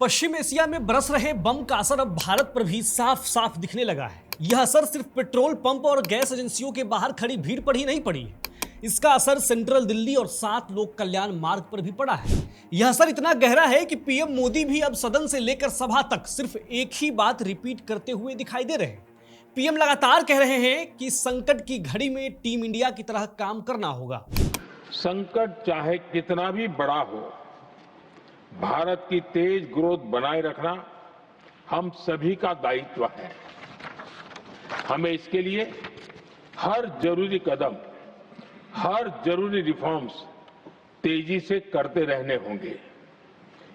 पश्चिम Asia में बरस रहे बम का असर अब भारत पर भी साफ साफ दिखने लगा है। यह असर सिर्फ पेट्रोल पंप और गैस एजेंसियों के बाहर खड़ी भीड़ पर ही नहीं पड़ी है। इसका असर सेंट्रल दिल्ली और 7 लोक कल्याण मार्ग पर भी पड़ा है। यह असर इतना गहरा है कि पीएम मोदी भी अब सदन से लेकर सभा तक सिर्फ एक ही बात रिपीट करते हुए दिखाई दे रहे हैं। पीएम लगातार कह रहे हैं कि संकट की घड़ी में टीम इंडिया की तरह काम करना होगा। संकट चाहे कितना भी बड़ा हो, भारत की तेज ग्रोथ बनाए रखना हम सभी का दायित्व है। हमें इसके लिए हर जरूरी कदम, हर जरूरी रिफॉर्म्स तेजी से करते रहने होंगे।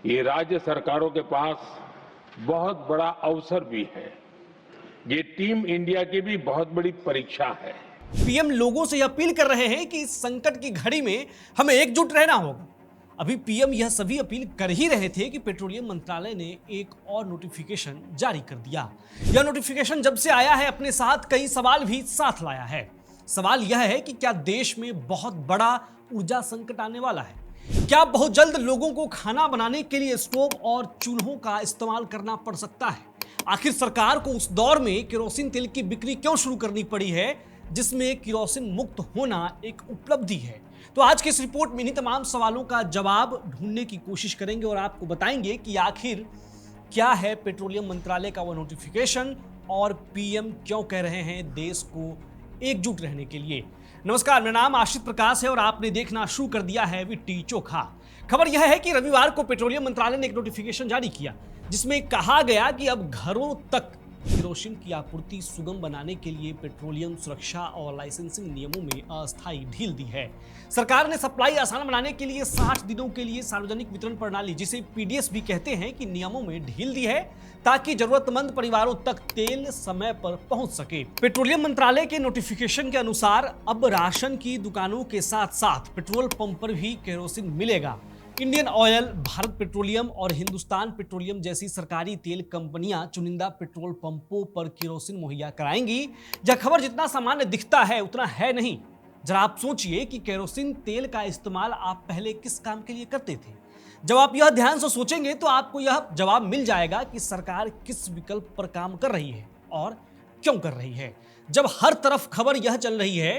ये राज्य सरकारों के पास बहुत बड़ा अवसर भी है। ये टीम इंडिया की भी बहुत बड़ी परीक्षा है। पीएम लोगों से यह अपील कर रहे हैं कि इस संकट की घड़ी में हमें एकजुट रहना होगा। अभी पीएम यह सभी अपील कर ही रहे थे कि पेट्रोलियम मंत्रालय ने एक और नोटिफिकेशन जारी कर दिया। यह नोटिफिकेशन जब से आया है अपने साथ कई सवाल भी साथ लाया है। सवाल यह है कि क्या देश में बहुत बड़ा ऊर्जा संकट आने वाला है? क्या बहुत जल्द लोगों को खाना बनाने के लिए स्टोव और चूल्हों का इस्तेमाल करना पड़ सकता है? आखिर सरकार को उस दौर में केरोसिन तेल की बिक्री क्यों शुरू करनी पड़ी है जिसमें केरोसिन मुक्त होना एक उपलब्धि है? तो आज की इस रिपोर्ट में इन्हीं तमाम सवालों का जवाब ढूंढने की कोशिश करेंगे और आपको बताएंगे कि आखिर क्या है पेट्रोलियम मंत्रालय का वो नोटिफिकेशन और पीएम क्यों कह रहे हैं देश को एकजुट रहने के लिए। नमस्कार, मेरा नाम आशित प्रकाश है और आपने देखना शुरू कर दिया है विट्टी चोखा। खबर यह है कि रविवार को पेट्रोलियम मंत्रालय ने एक नोटिफिकेशन जारी किया जिसमें कहा गया कि अब घरों तक केरोसिन की आपूर्ति सुगम बनाने के लिए पेट्रोलियम सुरक्षा और लाइसेंसिंग नियमों में अस्थायी ढील दी है। सरकार ने सप्लाई आसान बनाने के लिए 60 दिनों के लिए सार्वजनिक वितरण प्रणाली, जिसे पीडीएस भी कहते हैं, कि नियमों में ढील दी है ताकि जरूरतमंद परिवारों तक तेल समय पर पहुंच सके। पेट्रोलियम मंत्रालय के नोटिफिकेशन के अनुसार अब राशन की दुकानों के साथ साथ पेट्रोल पंप पर भी केरोसिन मिलेगा। इंडियन ऑयल, भारत पेट्रोलियम और हिंदुस्तान पेट्रोलियम जैसी सरकारी तेल कंपनियां चुनिंदा पेट्रोल पंपों पर केरोसिन मुहैया कराएंगी। यह खबर जितना सामान्य दिखता है उतना है नहीं। जरा आप सोचिए कि केरोसिन तेल का इस्तेमाल आप पहले किस काम के लिए करते थे। जब आप यह ध्यान से सोचेंगे तो आपको यह जवाब मिल जाएगा कि सरकार किस विकल्प पर काम कर रही है और क्यों कर रही है। जब हर तरफ खबर यह चल रही है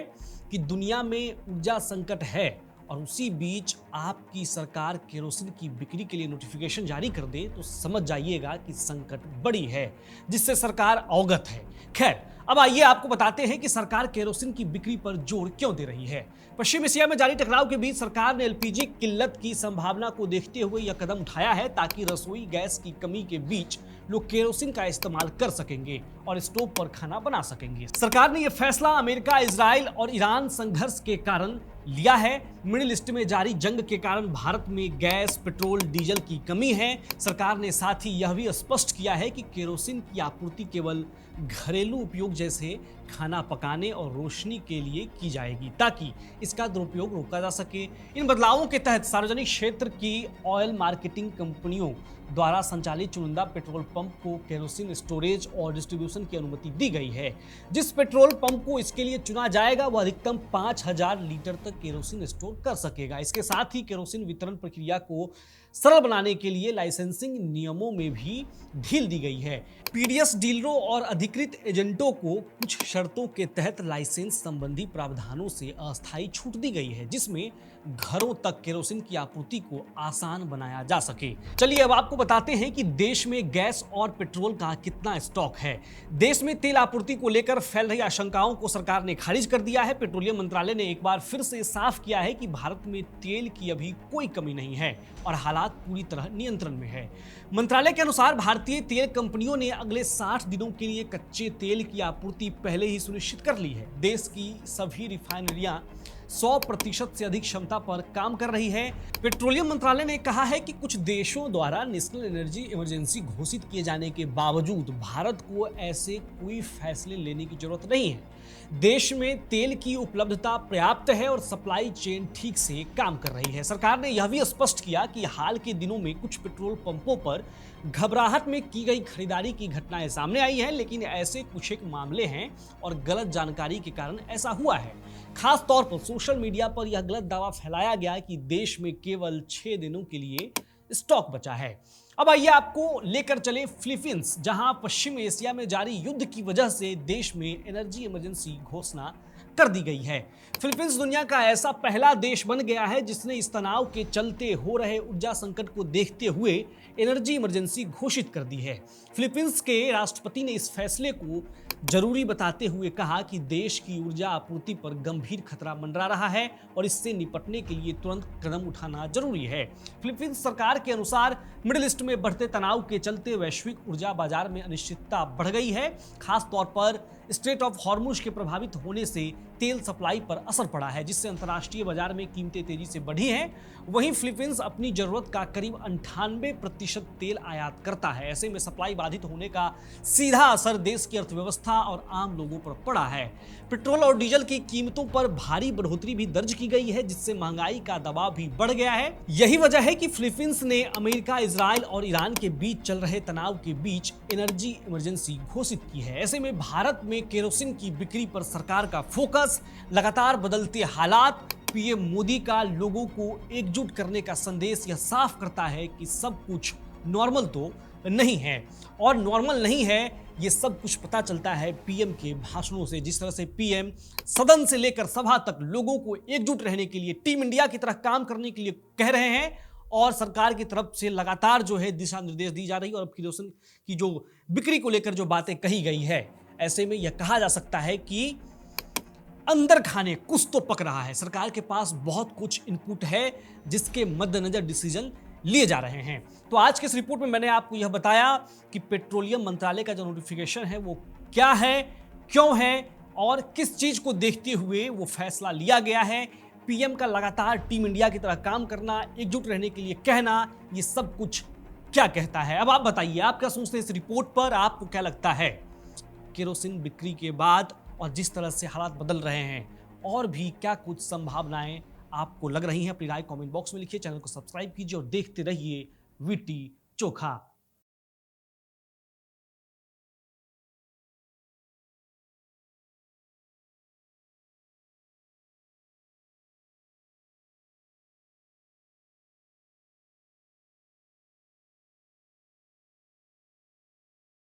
कि दुनिया में ऊर्जा संकट है और उसी बीच आपकी सरकार केरोसिन की बिक्री के लिए नोटिफिकेशन जारी कर दे, तो समझ जाइएगा कि संकट बड़ी है जिससे सरकार अवगत है। खैर, अब आइए आपको बताते हैं कि सरकार केरोसिन की बिक्री पर जोर क्यों दे रही है। पश्चिम एशिया में जारी टकराव के बीच सरकार ने एलपीजी किल्लत की संभावना को देखते हुए यह कदम उठाया है ताकि रसोई गैस की कमी के बीच लोग केरोसिन का इस्तेमाल कर सकेंगे और स्टोव पर खाना बना सकेंगे। सरकार ने यह फैसला अमेरिका, इजराइल और ईरान संघर्ष के कारण लिया है। मिडिल ईस्ट में जारी जंग के कारण भारत में गैस, पेट्रोल, डीजल की कमी है। सरकार ने साथ ही यह भी स्पष्ट किया है कि केरोसिन की आपूर्ति केवल घरेलू उपयोग जैसे खाना पकाने और रोशनी के लिए की जाएगी ताकि इसका दुरुपयोग रोका जा सके। इन बदलावों के तहत सार्वजनिक क्षेत्र की ऑयल मार्केटिंग कंपनियों द्वारा संचालित चुनिंदा पेट्रोल पंप को केरोसिन स्टोरेज और डिस्ट्रीब्यूशन की अनुमति दी गई है। जिस पेट्रोल पंप को इसके लिए चुना जाएगा वह अधिकतम 5000 लीटर तक केरोसिन स्टोर कर सकेगा। इसके साथ ही केरोसिन वितरण प्रक्रिया को सरल बनाने के लिए लाइसेंसिंग नियमों में भी ढील दी गई है। पीडीएस डीलरों और अधिकृत एजेंटों को कुछ शर्तों के तहत लाइसेंस संबंधी प्रावधानों से अस्थायी छूट दी गई है जिसमें घरों तक केरोसिन की आपूर्ति को आसान बनाया जा सके। चलिए अब आपको बताते हैं कि देश में गैस और पेट्रोल का कितना स्टॉक है। देश में तेल आपूर्ति को लेकर फैल रही आशंकाओं को सरकार ने खारिज कर दिया है। पेट्रोलियम मंत्रालय ने एक बार फिर से साफ किया है कि भारत में तेल की अभी कोई कमी नहीं है और हालात पूरी तरह नियंत्रण में है। मंत्रालय के अनुसार भारतीय तेल कंपनियों ने अगले 60 दिनों के लिए कच्चे तेल की आपूर्ति पहले ही सुनिश्चित कर ली है। देश की सभी रिफाइनरियां 100% से अधिक क्षमता पर काम कर रही है। पेट्रोलियम मंत्रालय ने कहा है कि कुछ देशों द्वारा नेशनल एनर्जी इमरजेंसी घोषित किए जाने के बावजूद भारत को ऐसे कोई फैसले लेने की जरूरत नहीं है। देश में तेल की उपलब्धता पर्याप्त है और सप्लाई चेन ठीक से काम कर रही है। सरकार ने यह भी स्पष्ट किया कि हाल के दिनों में कुछ पेट्रोल पंपों पर घबराहट में की गई खरीदारी की घटनाएं सामने आई हैं, लेकिन ऐसे कुछ एक मामले हैं और गलत जानकारी के कारण ऐसा हुआ है। खास तौर पर सोशल मीडिया पर यह गलत दावा फैलाया गया कि देश में केवल 6 दिनों के लिए स्टॉक बचा है। अब आइए आपको लेकर चले फिलीपींस, जहां पश्चिम एशिया में जारी युद्ध की वजह से देश में एनर्जी इमरजेंसी घोषणा कर दी गई है। फिलीपींस दुनिया का ऐसा पहला देश बन गया है जिसने इस तनाव के चलते हो रहे ऊर्जा संकट को देखते हुए एनर्जी इमरजेंसी घोषित कर दी है। फिलीपींस के राष्ट्रपति ने इस फैसले को जरूरी बताते हुए कहा कि देश की ऊर्जा आपूर्ति पर गंभीर खतरा मंडरा रहा है और इससे निपटने के लिए तुरंत कदम उठाना जरूरी है। फिलीपींस सरकार के अनुसार मिडिल ईस्ट में बढ़ते तनाव के चलते वैश्विक ऊर्जा बाजार में अनिश्चितता बढ़ गई है। खास तौर पर स्ट्रेट ऑफ हॉर्मुज के प्रभावित होने से तेल सप्लाई पर असर पड़ा है, जिससे अंतर्राष्ट्रीय बाजार में कीमतें तेजी से बढ़ी हैं। वहीं फिलीपींस अपनी जरूरत का करीब 98% तेल आयात करता है। ऐसे में सप्लाई बाधित होने का सीधा असर देश की अर्थव्यवस्था और आम लोगों पर पड़ा है। पेट्रोल और डीजल की कीमतों पर भारी बढ़ोतरी भी दर्ज की गई है, जिससे महंगाई का दबाव भी बढ़ गया है। यही वजह है कि फिलीपींस ने अमेरिका, इजराइल और ईरान के बीच चल रहे तनाव के बीच एनर्जी इमरजेंसी घोषित की है। ऐसे में भारत में केरोसिन की बिक्री पर सरकार का फोकस, लगातार बदलते हालात, पीएम मोदी का लोगों को एकजुट करने का संदेश यह साफ करता है कि सब कुछ नॉर्मल तो नहीं है। और नॉर्मल नहीं है ये सब कुछ पता चलता है पीएम के भाषणों से। जिस तरह से पीएम सदन से लेकर सभा तक लोगों को एकजुट रहने के लिए, टीम इंडिया की तरह काम करने के लिए कह रहे हैं, और सरकार की तरफ से लगातार जो है दिशा निर्देश दी जा रही है और अब केरोसिन की जो बिक्री को लेकर जो बातें कही गई है, ऐसे में यह कहा जा सकता है कि अंदर खाने कुछ तो पक रहा है। सरकार के पास बहुत कुछ इनपुट है जिसके मद्देनजर डिसीजन लिए जा रहे हैं। तो आज के इस रिपोर्ट में मैंने आपको यह बताया कि पेट्रोलियम मंत्रालय का जो नोटिफिकेशन है वो क्या है, क्यों है और किस चीज को देखते हुए वो फैसला लिया गया है। पीएम का लगातार टीम इंडिया की तरह काम करना, एकजुट रहने के लिए कहना, ये सब कुछ क्या कहता है। अब आप बताइए, आप क्या सोचते हैं इस रिपोर्ट पर? आपको क्या लगता है केरोसिन बिक्री के बाद और जिस तरह से हालात बदल रहे हैं, और भी क्या कुछ संभावनाएं आपको लग रही हैं? अपनी राय कमेंट बॉक्स में लिखिए, चैनल को सब्सक्राइब कीजिए और देखते रहिए वीटी चोखा।